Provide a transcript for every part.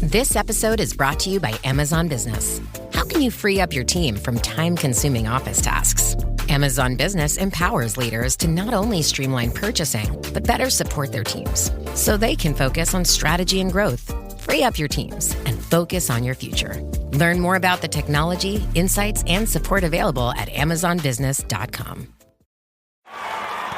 This episode is brought to you by Amazon Business. How can you free up your team from time-consuming office tasks? Amazon Business empowers leaders to not only streamline purchasing, but better support their teams so they can focus on strategy and growth. Free up your teams and focus on your future. Learn more about the technology, insights, and support available at amazonbusiness.com.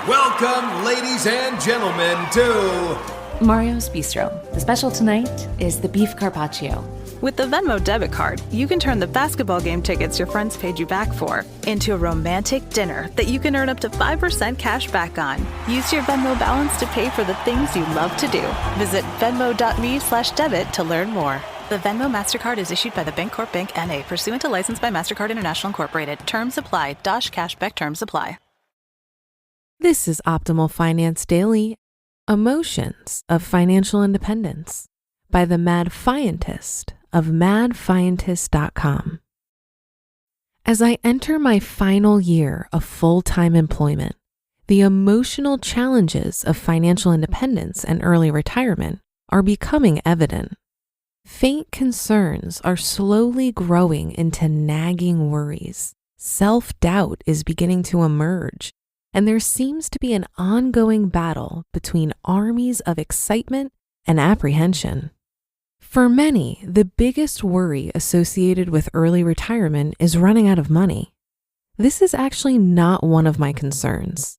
Welcome, ladies and gentlemen, to Mario's Bistro. The special tonight is the beef carpaccio. With the Venmo debit card, you can turn the basketball game tickets your friends paid you back for into a romantic dinner that you can earn up to 5% cash back on. Use your Venmo balance to pay for the things you love to do. Visit venmo.me/debit to learn more. The Venmo MasterCard is issued by the Bancorp Bank N.A. pursuant to license by MasterCard International Incorporated. Terms apply. Cashback terms apply. This is Optimal Finance Daily, Emotions of Financial Independence by the Mad Fientist of madfientist.com. As I enter my final year of full-time employment, the emotional challenges of financial independence and early retirement are becoming evident. Faint concerns are slowly growing into nagging worries. Self-doubt is beginning to emerge, and there seems to be an ongoing battle between armies of excitement and apprehension. For many, the biggest worry associated with early retirement is running out of money. This is actually not one of my concerns.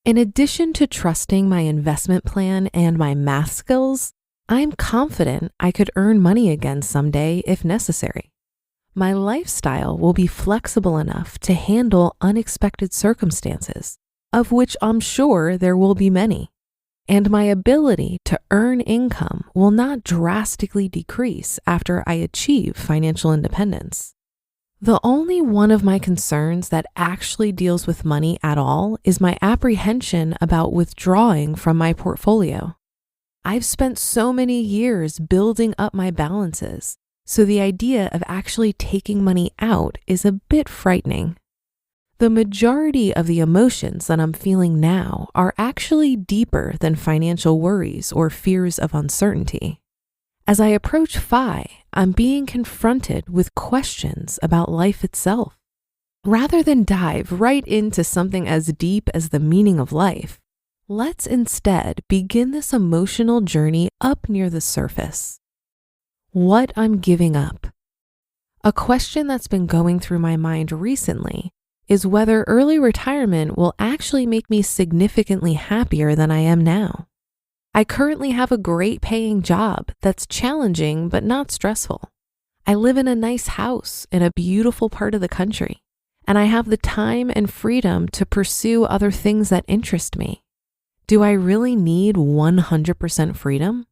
In addition to trusting my investment plan and my math skills, I'm confident I could earn money again someday if necessary. My lifestyle will be flexible enough to handle unexpected circumstances, of which I'm sure there will be many. And my ability to earn income will not drastically decrease after I achieve financial independence. The only one of my concerns that actually deals with money at all is my apprehension about withdrawing from my portfolio. I've spent so many years building up my balances, so the idea of actually taking money out is a bit frightening. The majority of the emotions that I'm feeling now are actually deeper than financial worries or fears of uncertainty. As I approach F.I.R.E, I'm being confronted with questions about life itself. Rather than dive right into something as deep as the meaning of life, let's instead begin this emotional journey up near the surface. What I'm giving up. A question that's been going through my mind recently is whether early retirement will actually make me significantly happier than I am now. I currently have a great paying job that's challenging but not stressful. I live in a nice house in a beautiful part of the country, and I have the time and freedom to pursue other things that interest me. Do I really need 100% freedom?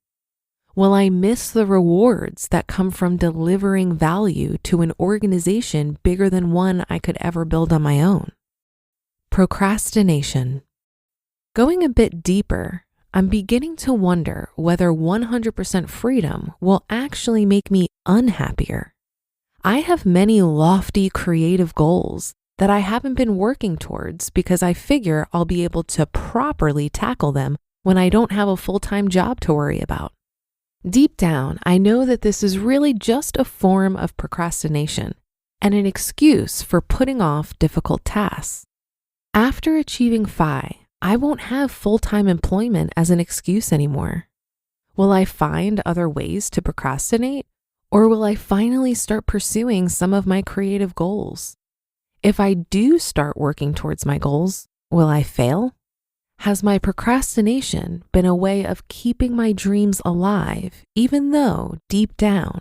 Will I miss the rewards that come from delivering value to an organization bigger than one I could ever build on my own? Procrastination. Going a bit deeper, I'm beginning to wonder whether 100% freedom will actually make me unhappier. I have many lofty creative goals that I haven't been working towards because I figure I'll be able to properly tackle them when I don't have a full-time job to worry about. Deep down, I know that this is really just a form of procrastination and an excuse for putting off difficult tasks. After achieving F.I.R.E, I won't have full-time employment as an excuse anymore. Will I find other ways to procrastinate, or will I finally start pursuing some of my creative goals? If I do start working towards my goals, will I fail? Has my procrastination been a way of keeping my dreams alive, even though, deep down,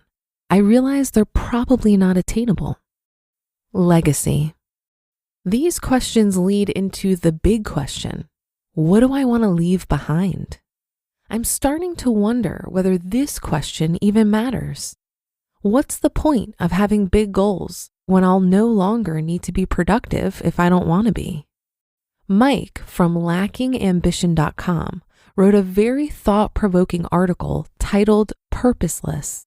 I realize they're probably not attainable? Legacy. These questions lead into the big question: what do I want to leave behind? I'm starting to wonder whether this question even matters. What's the point of having big goals when I'll no longer need to be productive if I don't want to be? Mike from lackingambition.com wrote a very thought-provoking article titled Purposeless,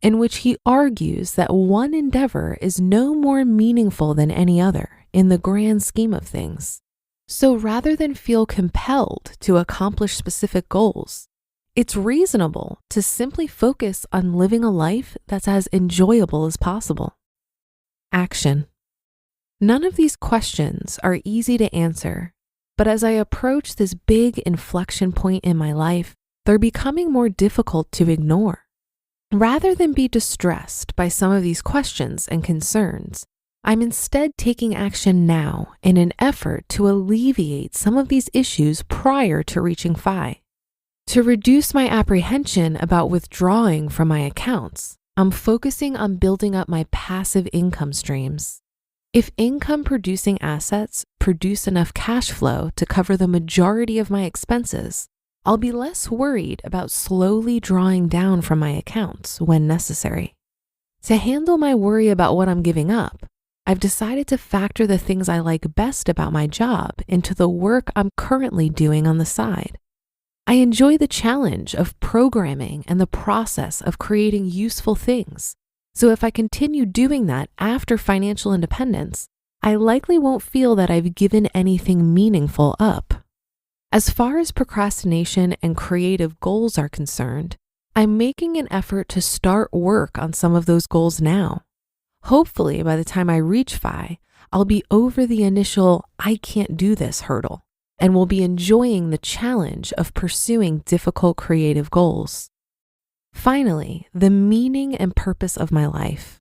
in which he argues that one endeavor is no more meaningful than any other in the grand scheme of things. So rather than feel compelled to accomplish specific goals, It's reasonable to simply focus on living a life that's as enjoyable as possible. Action. None of these questions are easy to answer, but as I approach this big inflection point in my life, they're becoming more difficult to ignore. Rather than be distressed by some of these questions and concerns, I'm instead taking action now in an effort to alleviate some of these issues prior to reaching F.I.R.E. To reduce my apprehension about withdrawing from my accounts, I'm focusing on building up my passive income streams. If income-producing assets produce enough cash flow to cover the majority of my expenses, I'll be less worried about slowly drawing down from my accounts when necessary. To handle my worry about what I'm giving up, I've decided to factor the things I like best about my job into the work I'm currently doing on the side. I enjoy the challenge of programming and the process of creating useful things. So if I continue doing that after financial independence, I likely won't feel that I've given anything meaningful up. As far as procrastination and creative goals are concerned, I'm making an effort to start work on some of those goals now. Hopefully, by the time I reach F.I.R.E., I'll be over the initial "I can't do this" hurdle and will be enjoying the challenge of pursuing difficult creative goals. Finally, the meaning and purpose of my life.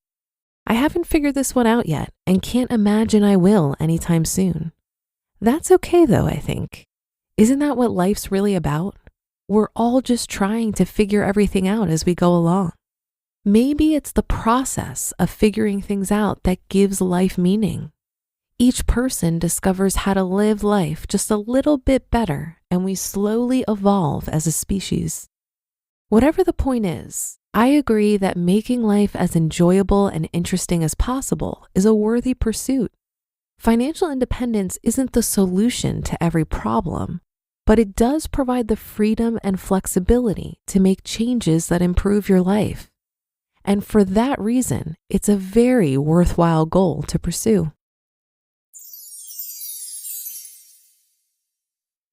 I haven't figured this one out yet and can't imagine I will anytime soon. That's okay though, I think. Isn't that what life's really about? We're all just trying to figure everything out as we go along. Maybe it's the process of figuring things out that gives life meaning. Each person discovers how to live life just a little bit better, and we slowly evolve as a species. Whatever the point is, I agree that making life as enjoyable and interesting as possible is a worthy pursuit. Financial independence isn't the solution to every problem, but it does provide the freedom and flexibility to make changes that improve your life. And for that reason, it's a very worthwhile goal to pursue.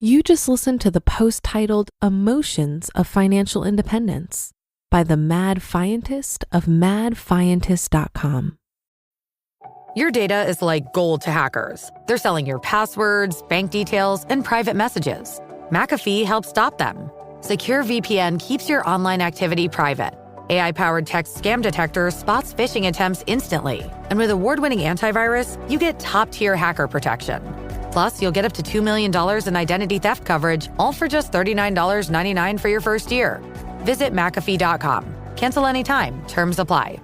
You just listened to the post titled Emotions of Financial Independence by the Mad Fientist of madfientist.com. Your data is like gold to hackers. They're selling your passwords, bank details, and private messages. McAfee helps stop them. Secure VPN keeps your online activity private. AI-powered text scam detector spots phishing attempts instantly. And with award-winning antivirus, you get top-tier hacker protection. Plus, you'll get up to $2 million in identity theft coverage, all for just $39.99 for your first year. Visit McAfee.com. Cancel anytime. Terms apply.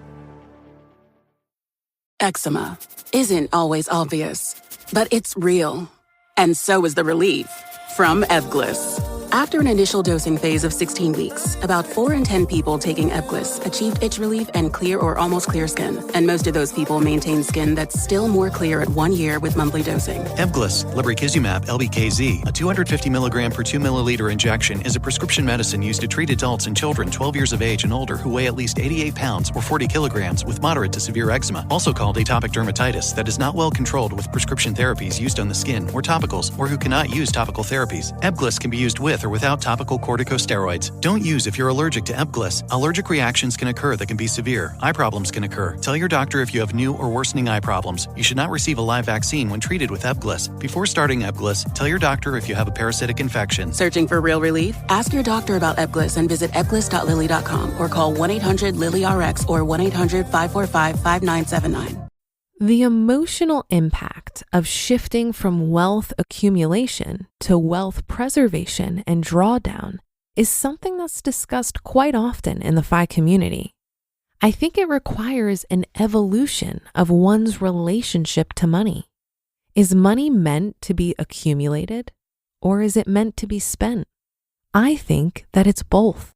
Eczema isn't always obvious, but it's real. And so is the relief from Ebglyss. After an initial dosing phase of 16 weeks, about 4 in 10 people taking Ebglyss achieved itch relief and clear or almost clear skin. And most of those people maintain skin that's still more clear at 1 year with monthly dosing. Ebglyss, lebrikizumab LBKZ, a 250 milligram per 2 milliliter injection, is a prescription medicine used to treat adults and children 12 years of age and older who weigh at least 88 pounds or 40 kilograms with moderate to severe eczema, also called atopic dermatitis, that is not well controlled with prescription therapies used on the skin or topicals, or who cannot use topical therapies. Ebglyss can be used with or without topical corticosteroids. Don't use if you're allergic to Ebglyss. Allergic reactions can occur that can be severe. Eye problems can occur. Tell your doctor if you have new or worsening eye problems. You should not receive a live vaccine when treated with Ebglyss. Before starting Ebglyss, tell your doctor if you have a parasitic infection. Searching for real relief? Ask your doctor about Ebglyss and visit ebglyss.lilly.com or call 1-800-LILY-RX or 1-800-545-5979. The emotional impact of shifting from wealth accumulation to wealth preservation and drawdown is something that's discussed quite often in the F.I.R.E. community. I think it requires an evolution of one's relationship to money. Is money meant to be accumulated, or is it meant to be spent? I think that it's both.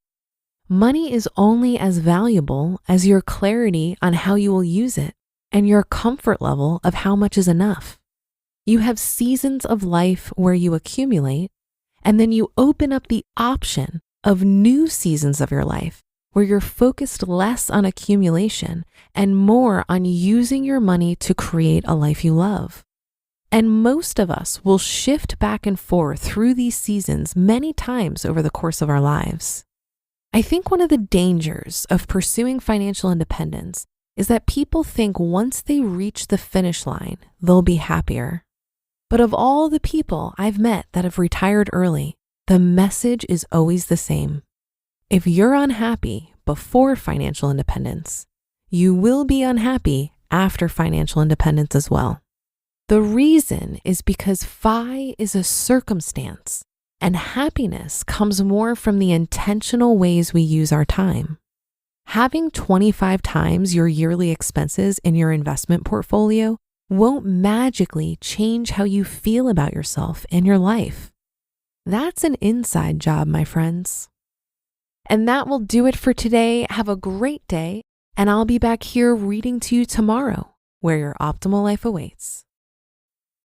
Money is only as valuable as your clarity on how you will use it and your comfort level of how much is enough. You have seasons of life where you accumulate, and then you open up the option of new seasons of your life where you're focused less on accumulation and more on using your money to create a life you love. And most of us will shift back and forth through these seasons many times over the course of our lives. I think one of the dangers of pursuing financial independence is that people think once they reach the finish line, they'll be happier. But of all the people I've met that have retired early, the message is always the same. If you're unhappy before financial independence, you will be unhappy after financial independence as well. The reason is because FI is a circumstance, and happiness comes more from the intentional ways we use our time. Having 25 times your yearly expenses in your investment portfolio won't magically change how you feel about yourself and your life. That's an inside job, my friends. And that will do it for today. Have a great day, and I'll be back here reading to you tomorrow, where your optimal life awaits.